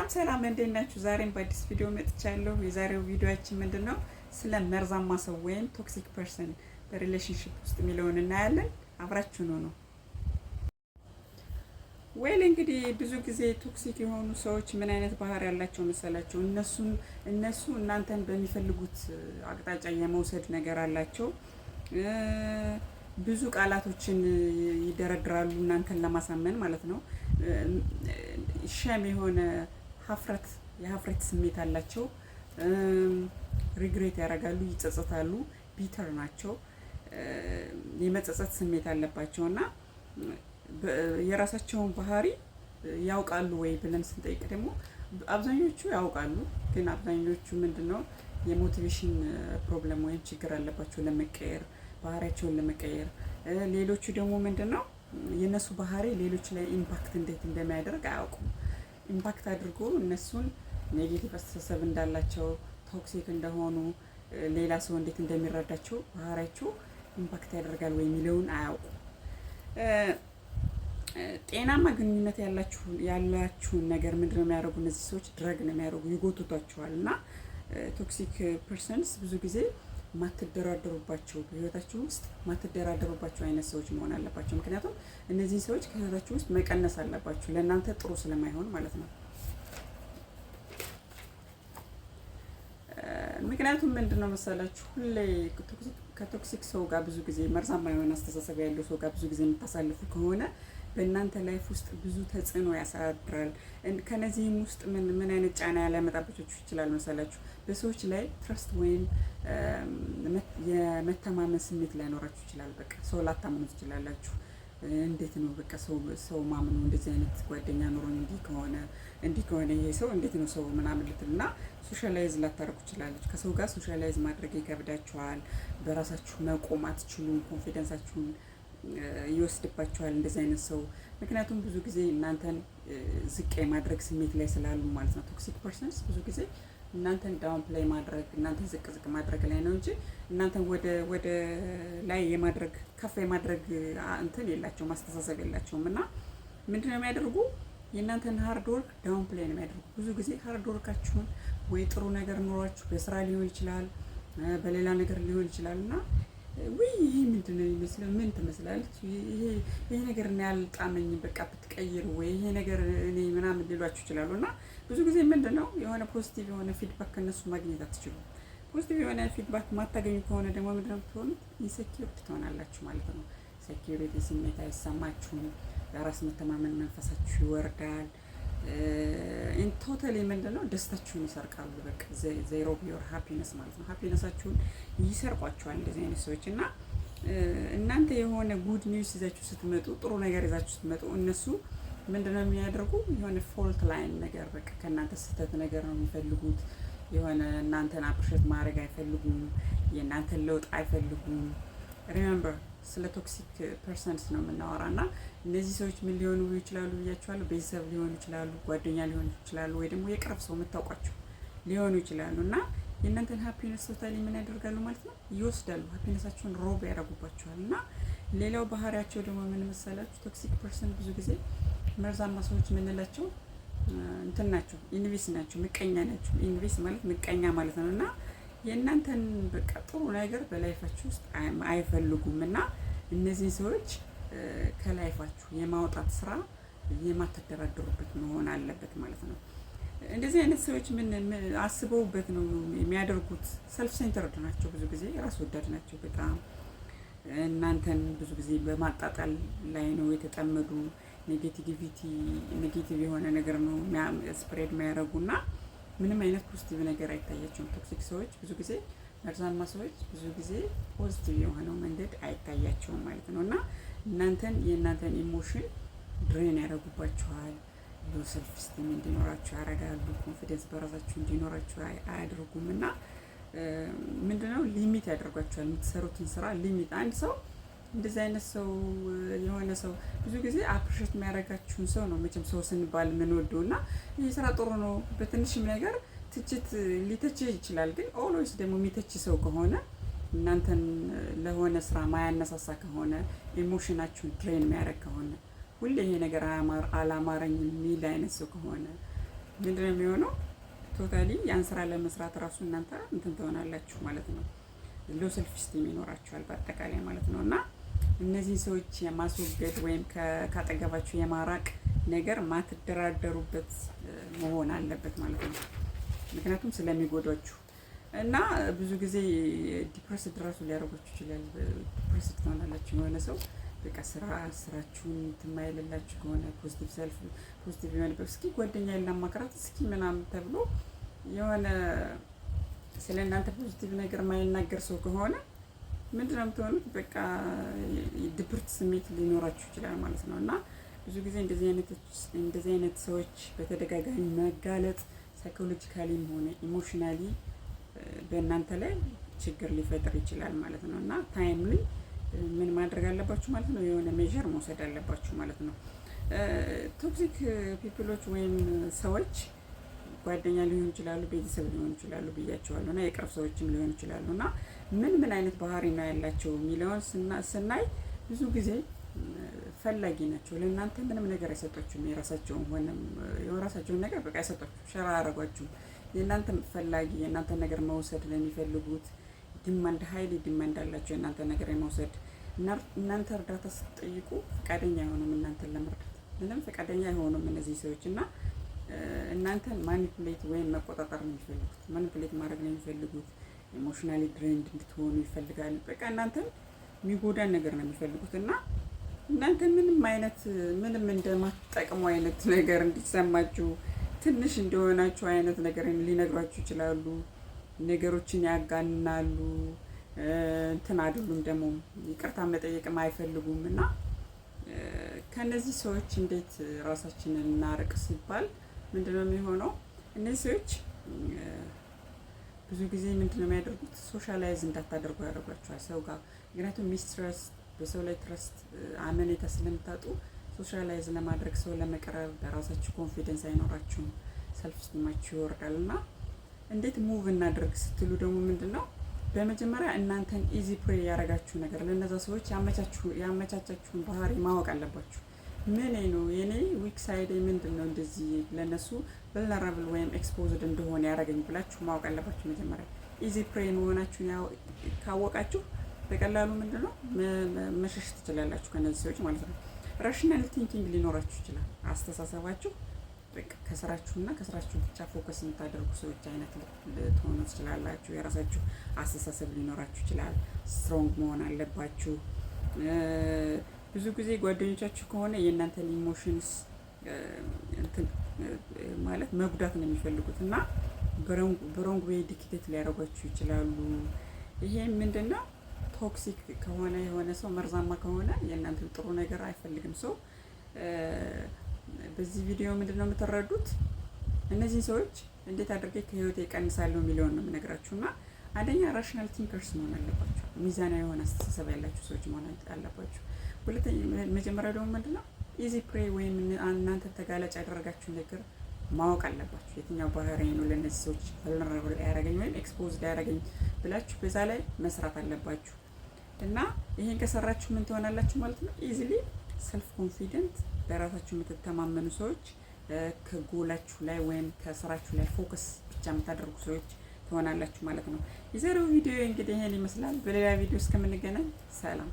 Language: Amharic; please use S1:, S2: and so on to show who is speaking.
S1: ሰላም እንዴት ናችሁ? ዛሬም በአዲስ ቪዲዮ መጥቻለሁ። የዛሬው ቪዲዮአችን ምንድነው? ስለ መርዛማ ሰው ወይም ቶክሲክ ፐርሰን በሪሌሽንሺፕ ውስጥ የሚለውን እናያለን። አብራችሁን ነው። ወይል እንግዲህ ብዙ ጊዜ ቶክሲክ የሆኑ ሰዎች ምን አይነት ባህሪ ያላቸው መሰላቸው? እነሱ እናንተን በሚፈልጉት አቅጣጫ የመውሰድ ነገር አላቸው። ብዙ ቃላቶችን ይደረድራሉ እናንተን ለማሳመን ማለት ነው። ሸም የሆነ የሀፍረት ስሜት አላቸው። ሪግሬት ያደርጋሉ፣ ይጸጸታሉ፣ ቢተር ናቸው። የመጸጸት ስሜት አለባቸው እና የራሳቸውን ባህሪ ያውቃሉ ወይ ብለን ስንጠይቅ ደግሞ አብዛኞቹ ያውቃሉ፣ ግን አብዛኞቹ ምንድነው የሞቲቬሽን ፕሮብለም ወይም ችግር አለባቸው ለመቀየር፣ ባህሪያቸውን ለመቀየር። ሌሎቹ ደግሞ ምንድነው የነሱ ባህሪ ሌሎች ላይ ኢምፓክት እንዴት እንደሚያደርግ አያውቁም። ኢምፓክት አድርጎ እነሱን ኔጌቲቭ አስተሳሰብ እንዳላቸው፣ ቶክሲክ እንደሆኑ፣ ሌላ ሰው እንዴት እንደሚረዳቸው ባህሪያቸው ኢምፓክት ያደርጋል ወይ የሚለውን አያውቁም። ጤናማ ግንኙነት ያላችሁን ነገር ምንድነው የሚያደርጉ እነዚህ ሰዎች? ድረግ ነው የሚያደርጉ፣ ይጎቱታቸዋል። እና ቶክሲክ ፐርሰንስ ብዙ ጊዜ ማትደራደሩባቸው፣ በህይወታችሁ ውስጥ ማትደራደሩባቸው አይነት ሰዎች መሆን አለባቸው። ምክንያቱም እነዚህ ሰዎች ከህይወታችሁ ውስጥ መቀነስ አለባችሁ፣ ለእናንተ ጥሩ ስለማይሆን ማለት ነው። ምክንያቱም ምንድነው መሰላችሁ ሁሌ ከቶክሲክ ሰው ጋር ብዙ ጊዜ መርዛማ የሆነ አስተሳሰብ ያለው ሰው ጋር ብዙ ጊዜ የምታሳልፉ ከሆነ በእናንተ ላይፍ ውስጥ ብዙ ተጽዕኖ ያሳድራል። ከነዚህም ውስጥ ምን አይነት ጫና ሊያመጣባችሁ ይችላል መሰላችሁ? በሰዎች ላይ ትረስት ወይም የመተማመን ስሜት ላይኖራችሁ ይችላል። በቃ ሰው ላታምኑ ትችላላችሁ። እንዴት ነው በቃ ሰው ማምኑ? እንደዚህ አይነት ጓደኛ ኑሮኝ እንዲህ ከሆነ ይሄ ሰው እንዴት ነው ሰው ምናምን ልትልና ሶሻላይዝ ላታረጉ ትችላለች። ከሰው ጋር ሶሻላይዝ ማድረግ ይከብዳችኋል። በራሳችሁ መቆም አትችሉም። ኮንፊደንሳችሁን ይወስድባችኋል እንደዚህ አይነት ሰው። ምክንያቱም ብዙ ጊዜ እናንተን ዝቅ የማድረግ ስሜት ላይ ስላሉ ማለት ነው። ቶክሲክ ፐርሰንስ ብዙ ጊዜ እናንተን ዳውን ፕላይ ማድረግ፣ እናንተን ዝቅ ማድረግ ላይ ነው እንጂ እናንተን ወደ ላይ የማድረግ ከፍ የማድረግ እንትን የላቸውም፣ ማስተሳሰብ የላቸውም። እና ምንድነው የሚያደርጉ? የእናንተን ሃርድ ወርክ ዳውን ፕላይ ነው የሚያደርጉ። ብዙ ጊዜ ሃርድ ወርካችሁን ወይ ጥሩ ነገር ኖሯችሁ በስራ ሊሆን ይችላል፣ በሌላ ነገር ሊሆን ይችላል እና ወይ ይሄ ምንድነው ይመስላል፣ ምን ትመስላለች፣ ይሄ ነገር እኔ ያልጣመኝ በቃ ብትቀይር ወይ ይሄ ነገር እኔ ምናምን ሊሏችሁ ይችላሉ። እና ብዙ ጊዜ ምንድነው የሆነ ፖዚቲቭ የሆነ ፊድባክ ከነሱ ማግኘት አትችሉም። ፖዚቲቭ የሆነ ፊድባክ ማታገኙ ከሆነ ደግሞ ምንድነው የምትሆኑት? ኢንሴኪዩር ትሆናላችሁ ማለት ነው። ሴኪዩሪቲ ስሜት አይሰማችሁም። በራስ መተማመን መንፈሳችሁ ይወርዳል። ቶታሊ ምንድነው ደስታችሁን ይሰርቃሉ። በቃ ዜሮ ቢዮር ሃፒነስ ማለት ነው። ሃፒነሳችሁን ይሰርቋችኋል እንደዚህ አይነት ሰዎች። እና እናንተ የሆነ ጉድ ኒውስ ይዛችሁ ስትመጡ፣ ጥሩ ነገር ይዛችሁ ስትመጡ እነሱ ምንድነው የሚያደርጉ? የሆነ ፎልት ላይን ነገር በቃ ከእናንተ ስህተት ነገር ነው የሚፈልጉት። የሆነ እናንተን አፕሪሼት ማድረግ አይፈልጉም። የእናንተን ለውጥ አይፈልጉም። ሪሜምበር ስለ ቶክሲክ ፐርሰንስ ነው የምናወራ። እና እነዚህ ሰዎች ምን ሊሆኑ ይችላሉ ብያቸዋለሁ? ቤተሰብ ሊሆኑ ይችላሉ፣ ጓደኛ ሊሆኑ ይችላሉ፣ ወይ ደግሞ የቅርብ ሰው የምታውቋቸው ሊሆኑ ይችላሉ። እና የእናንተን ሃፒነስ ቶታሊ ምን ያደርጋሉ ማለት ነው? ይወስዳሉ። ሃፒነሳቸውን ሮብ ያደርጉባቸዋል። እና ሌላው ባህሪያቸው ደግሞ ምን መሰላችሁ? ቶክሲክ ፐርሰን ብዙ ጊዜ መርዛማ ሰዎች የምንላቸው እንትን ናቸው፣ ኢንቪስ ናቸው፣ ምቀኛ ናቸው። ኢንቪስ ማለት ምቀኛ ማለት ነው። እና የእናንተን በቃ ጥሩ ነገር በላይፋችሁ ውስጥ አይፈልጉም። እና እነዚህ ሰዎች ከላይፋችሁ የማውጣት ስራ የማትደራደሩበት መሆን አለበት ማለት ነው። እንደዚህ አይነት ሰዎች ምን አስበውበት ነው የሚያደርጉት? ሰልፍ ሴንተርድ ናቸው፣ ብዙ ጊዜ ራስ ወዳድ ናቸው በጣም። እናንተን ብዙ ጊዜ በማጣጣል ላይ ነው የተጠመዱ። ኔጌቲቭ የሆነ ነገር ነው ስፕሬድ የሚያደርጉና ምንም አይነት ፖዚቲቭ ነገር አይታያቸውም። ቶክሲክ ሰዎች ብዙ ጊዜ፣ መርዛማ ሰዎች ብዙ ጊዜ ፖዚቲቭ የሆነው መንገድ አይታያቸውም ማለት ነው። እና የእናንተን ኢሞሽን ድሬን ያደርጉባችኋል። ሎ ሰልፍ ስቲም እንዲኖራችሁ ያደርጋሉ። ኮንፊደንስ በራሳችሁ እንዲኖራችሁ አያደርጉም። እና ምንድነው ሊሚት ያደርጓችኋል። የምትሰሩትን ስራ ሊሚት። አንድ ሰው እንደዚህ አይነት ሰው የሆነ ሰው ብዙ ጊዜ አፕሪሼት የሚያደርጋችሁን ሰው ነው መቼም ሰው ስንባል የምንወደው። እና ይህ ስራ ጥሩ ነው፣ በትንሽም ነገር ትችት ሊተች ይችላል። ግን ኦልዌይስ ደግሞ የሚተች ሰው ከሆነ እናንተን ለሆነ ስራ ማያነሳሳ ከሆነ፣ ኢሞሽናችሁን ድሬን የሚያደርግ ከሆነ፣ ሁሌ ይሄ ነገር አላማረኝ የሚል አይነት ሰው ከሆነ ምንድነው የሚሆነው? ቶታሊ ያን ስራ ለመስራት ራሱ እናንተ እንትን ትሆናላችሁ ማለት ነው። ሎ ሰልፍ ስቲም ይኖራችኋል በአጠቃላይ ማለት ነው። እና እነዚህ ሰዎች የማስወገድ ወይም ካጠገባችሁ የማራቅ ነገር ማትደራደሩበት መሆን አለበት ማለት ነው። ምክንያቱም ስለሚጎዳችሁ እና ብዙ ጊዜ ዲፕሬስድ ራሱ ሊያደርጓችሁ ይችላል። ዲፕሬስድ ትሆናላችሁ። የሆነ ሰው በቃ ስራችሁን ትማይልላችሁ ከሆነ ፖዚቲቭ የሆነ እስኪ ጓደኛ ላማክራት እስኪ ምናምን ተብሎ የሆነ ስለ እናንተ ፖዚቲቭ ነገር ማይናገር ሰው ከሆነ ምንድነው የምትሆኑት? በቃ ድብርት ስሜት ሊኖራችሁ ይችላል ማለት ነው። እና ብዙ ጊዜ እንደዚህ አይነት ሰዎች በተደጋጋሚ መጋለጥ ሳይኮሎጂካሊም ሆነ ኢሞሽናሊ በእናንተ ላይ ችግር ሊፈጥር ይችላል ማለት ነው። እና ታይምሊ ምን ማድረግ አለባችሁ ማለት ነው? የሆነ ሜዥር መውሰድ አለባችሁ ማለት ነው። ቶክሲክ ፒፕሎች ወይም ሰዎች ጓደኛ ሊሆኑ ይችላሉ፣ ቤተሰብ ሊሆኑ ይችላሉ ብያቸዋለሁ እና የቅርብ ሰዎችም ሊሆኑ ይችላሉ። እና ምን አይነት ባህሪ ነው ያላቸው የሚለውን ስናይ ብዙ ጊዜ ፈላጊ ናቸው። ለእናንተ ምንም ነገር አይሰጧችሁም። የራሳቸውን ነገር በቃ አይሰጧችሁም፣ ሸራ አያረጓችሁም። የእናንተ ፈላጊ የእናንተ ነገር መውሰድ ለሚፈልጉት ዲማንድ ሀይሊ ዲማንድ አላቸው። የእናንተ ነገር የመውሰድ እናንተ እርዳታ ስትጠይቁ ፈቃደኛ አይሆኑም። እናንተን ለመርዳት ምንም ፈቃደኛ አይሆኑም እነዚህ ሰዎች። እና እናንተን ማኒፑሌት ወይም መቆጣጠር ነው የሚፈልጉት፣ ማኒፑሌት ማድረግ ነው የሚፈልጉት። ኢሞሽናሊ ድሬንድ እንድትሆኑ ይፈልጋሉ። በቃ እናንተን የሚጎዳን ነገር ነው የሚፈልጉት። እና እናንተ ምንም እንደማትጠቅሙ አይነት ነገር እንዲሰማችሁ ትንሽ እንደሆናችሁ አይነት ነገር ሊነግሯችሁ ይችላሉ። ነገሮችን ያጋናሉ። እንትን አይደሉም ደግሞ ይቅርታ መጠየቅም አይፈልጉም። እና ከነዚህ ሰዎች እንዴት ራሳችንን እናርቅ ሲባል ምንድነው የሚሆነው? እነዚህ ሰዎች ብዙ ጊዜ ምንድነው የሚያደርጉት? ሶሻላይዝ እንዳታደርጉ ያደርጓቸዋል ሰው ጋር። ምክንያቱም ሚስትረስት በሰው ላይ ትረስት አመኔታ ስለምታጡ ሶሻላይዝ ለማድረግ ሰው ለመቅረብ በራሳችሁ ኮንፊደንስ አይኖራችሁም፣ ሰልፍ ስቲማችሁ ይወርዳል። እና እንዴት ሙቭ እናድርግ ስትሉ ደግሞ ምንድነው በመጀመሪያ እናንተን ኢዚ ፕሬ ያደረጋችሁ ነገር ለነዛ ሰዎች ያመቻቻችሁን ባህሪ ማወቅ አለባችሁ። ምን ነው የኔ ዊክ ሳይድ ምንድነው እንደዚህ ለነሱ vulnerable ወይም ኤክስፖዝድ እንደሆነ ያደረገኝ ብላችሁ ማወቅ አለባችሁ። መጀመሪያ ኢዚ ፕሬ መሆናችሁን ካወቃችሁ በቀላሉ ምንድነው መሸሽ ትችላላችሁ ከነዚህ ሰዎች ማለት ነው። ራሽናል ቲንኪንግ ሊኖራችሁ ይችላል። አስተሳሰባችሁ በቃ ከስራችሁ ብቻ ፎከስ የምታደርጉ ሰዎች አይነት ልትሆኑ ትችላላችሁ። የራሳችሁ አስተሳሰብ ሊኖራችሁ ይችላል። ስትሮንግ መሆን አለባችሁ። ብዙ ጊዜ ጓደኞቻችሁ ከሆነ የእናንተን ኢሞሽንስ ማለት መጉዳት ነው የሚፈልጉት እና በሮንግ ዌይ ዲክቴት ሊያደርጓችሁ ይችላሉ። ይሄ ምንድነው ቶክሲክ ከሆነ የሆነ ሰው መርዛማ ከሆነ የእናንተን ጥሩ ነገር አይፈልግም። ሰው በዚህ ቪዲዮ ምንድነው የምትረዱት? እነዚህ ሰዎች እንዴት አድርጌ ከህይወቴ እቀንሳለሁ የሚለውን ነው የምነግራችሁ። እና አንደኛ ራሽናል ቲንከርስ መሆን አለባችሁ። ሚዛናዊ የሆነ አስተሳሰብ ያላችሁ ሰዎች መሆን አለባችሁ። ሁለተኛ መጀመሪያ ደግሞ ምንድነው ኢዚ ፕሬ ወይም እናንተ ተጋላጭ ያደረጋችሁ ነገር ማወቅ አለባችሁ። የትኛው ባህሪ ነው ለነዚህ ሰዎች vulnerable ያደረገኝ ወይም ኤክስፖዝድ ያደረገኝ ብላችሁ በዛ ላይ መስራት አለባችሁ። እና ይሄን ከሰራችሁ ምን ትሆናላችሁ ማለት ነው? ኢዚሊ ሰልፍ ኮንፊደንት በራሳችሁ የምትተማመኑ ሰዎች፣ ከጎላችሁ ላይ ወይም ከስራችሁ ላይ ፎከስ ብቻ የምታደርጉ ሰዎች ትሆናላችሁ ማለት ነው። የዛሬው ቪዲዮ እንግዲህ ይሄን ይመስላል። በሌላ ቪዲዮ እስከምንገናኝ ሰላም።